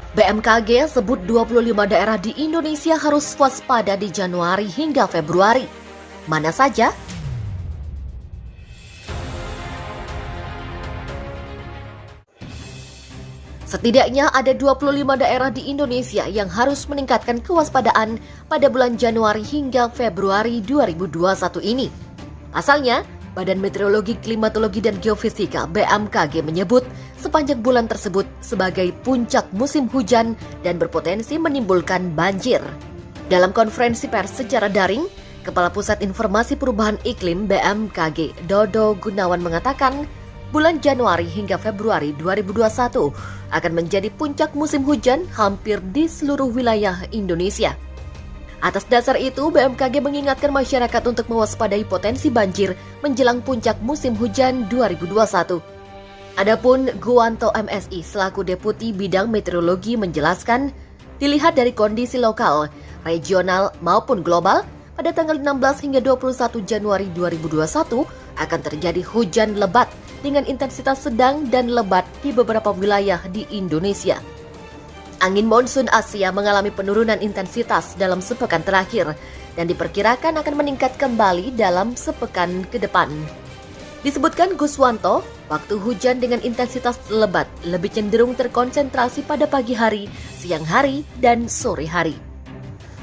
BMKG sebut 25 daerah di Indonesia harus waspada di Januari hingga Februari. Mana saja? Setidaknya ada 25 daerah di Indonesia yang harus meningkatkan kewaspadaan pada bulan Januari hingga Februari 2021 ini. Asalnya, Badan Meteorologi, Klimatologi, dan Geofisika (BMKG) menyebut sepanjang bulan tersebut sebagai puncak musim hujan dan berpotensi menimbulkan banjir. Dalam konferensi pers secara daring, Kepala Pusat Informasi Perubahan Iklim BMKG, Dodo Gunawan mengatakan, bulan Januari hingga Februari 2021 akan menjadi puncak musim hujan hampir di seluruh wilayah Indonesia. Atas dasar itu, BMKG mengingatkan masyarakat untuk mewaspadai potensi banjir menjelang puncak musim hujan 2021. Adapun Guwanto MSI selaku Deputi Bidang Meteorologi menjelaskan, dilihat dari kondisi lokal, regional maupun global, pada tanggal 16 hingga 21 Januari 2021 akan terjadi hujan lebat dengan intensitas sedang dan lebat di beberapa wilayah di Indonesia. Angin monsun Asia mengalami penurunan intensitas dalam sepekan terakhir dan diperkirakan akan meningkat kembali dalam sepekan ke depan. Disebutkan Guswanto, waktu hujan dengan intensitas lebat lebih cenderung terkonsentrasi pada pagi hari, siang hari, dan sore hari.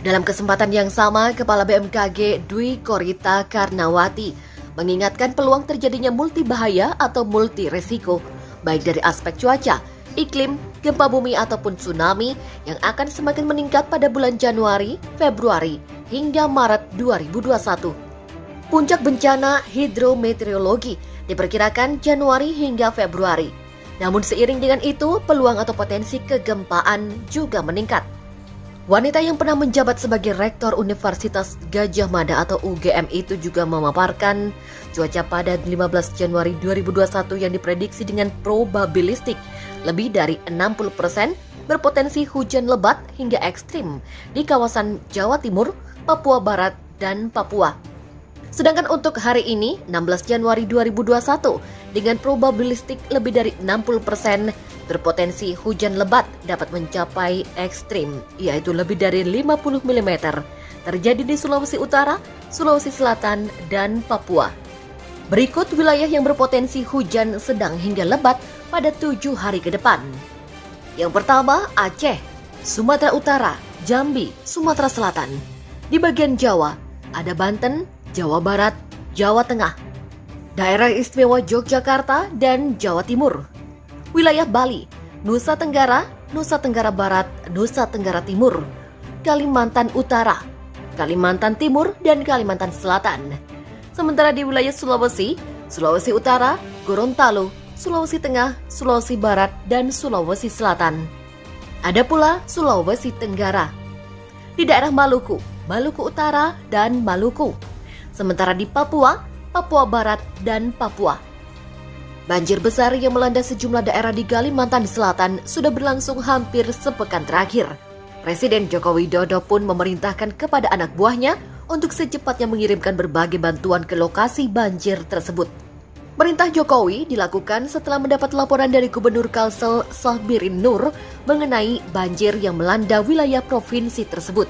Dalam kesempatan yang sama, Kepala BMKG Dwi Korita Karnawati mengingatkan peluang terjadinya multi bahaya atau multi resiko, baik dari aspek cuaca, iklim, gempa bumi ataupun tsunami yang akan semakin meningkat pada bulan Januari, Februari, hingga Maret 2021. Puncak bencana hidrometeorologi diperkirakan Januari hingga Februari. Namun seiring dengan itu, peluang atau potensi kegempaan juga meningkat. Wanita yang pernah menjabat sebagai Rektor Universitas Gadjah Mada atau UGM itu juga memaparkan cuaca pada 15 Januari 2021 yang diprediksi dengan probabilistik lebih dari 60% berpotensi hujan lebat hingga ekstrim di kawasan Jawa Timur, Papua Barat, dan Papua. Sedangkan untuk hari ini, 16 Januari 2021, dengan probabilistik lebih dari 60%, berpotensi hujan lebat dapat mencapai ekstrim, yaitu lebih dari 50 mm, terjadi di Sulawesi Utara, Sulawesi Selatan, dan Papua. Berikut wilayah yang berpotensi hujan sedang hingga lebat pada 7 hari ke depan. Yang pertama, Aceh, Sumatera Utara, Jambi, Sumatera Selatan. Di bagian Jawa, ada Banten, Jawa Barat, Jawa Tengah, Daerah Istimewa Yogyakarta, dan Jawa Timur. Wilayah Bali, Nusa Tenggara, Nusa Tenggara Barat, Nusa Tenggara Timur, Kalimantan Utara, Kalimantan Timur, dan Kalimantan Selatan. Sementara di wilayah Sulawesi, Sulawesi Utara, Gorontalo, Sulawesi Tengah, Sulawesi Barat, dan Sulawesi Selatan. Ada pula Sulawesi Tenggara. Di daerah Maluku, Maluku Utara, dan Maluku. Sementara di Papua, Papua Barat, dan Papua. Banjir besar yang melanda sejumlah daerah di Kalimantan Selatan sudah berlangsung hampir sepekan terakhir. Presiden Joko Widodo pun memerintahkan kepada anak buahnya untuk secepatnya mengirimkan berbagai bantuan ke lokasi banjir tersebut. Perintah Jokowi dilakukan setelah mendapat laporan dari Gubernur Kalsel Sahbirin Nur mengenai banjir yang melanda wilayah provinsi tersebut.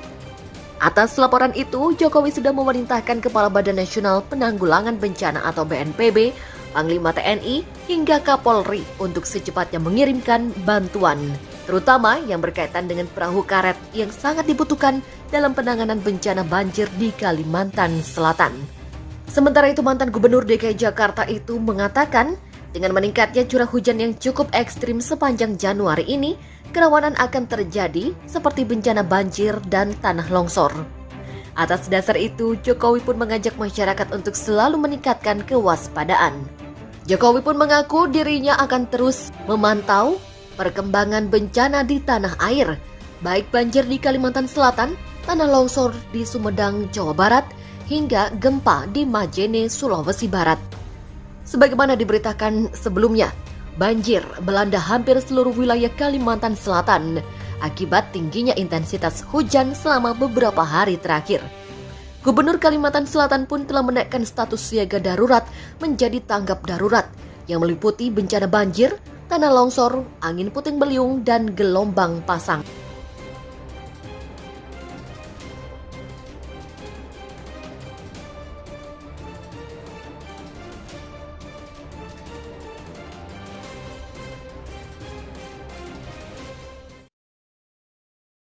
Atas laporan itu, Jokowi sudah memerintahkan Kepala Badan Nasional Penanggulangan Bencana atau BNPB, Panglima TNI, hingga Kapolri untuk secepatnya mengirimkan bantuan, terutama yang berkaitan dengan perahu karet yang sangat dibutuhkan dalam penanganan bencana banjir di Kalimantan Selatan. Sementara itu, mantan Gubernur DKI Jakarta itu mengatakan, dengan meningkatnya curah hujan yang cukup ekstrim sepanjang Januari ini, kerawanan akan terjadi seperti bencana banjir dan tanah longsor. Atas dasar itu, Jokowi pun mengajak masyarakat untuk selalu meningkatkan kewaspadaan. Jokowi pun mengaku dirinya akan terus memantau perkembangan bencana di tanah air, baik banjir di Kalimantan Selatan, tanah longsor di Sumedang, Jawa Barat, hingga gempa di Majene, Sulawesi Barat. Sebagaimana diberitakan sebelumnya, banjir melanda hampir seluruh wilayah Kalimantan Selatan akibat tingginya intensitas hujan selama beberapa hari terakhir. Gubernur Kalimantan Selatan pun telah menaikkan status siaga darurat menjadi tanggap darurat yang meliputi bencana banjir, karena longsor, angin puting beliung, dan gelombang pasang.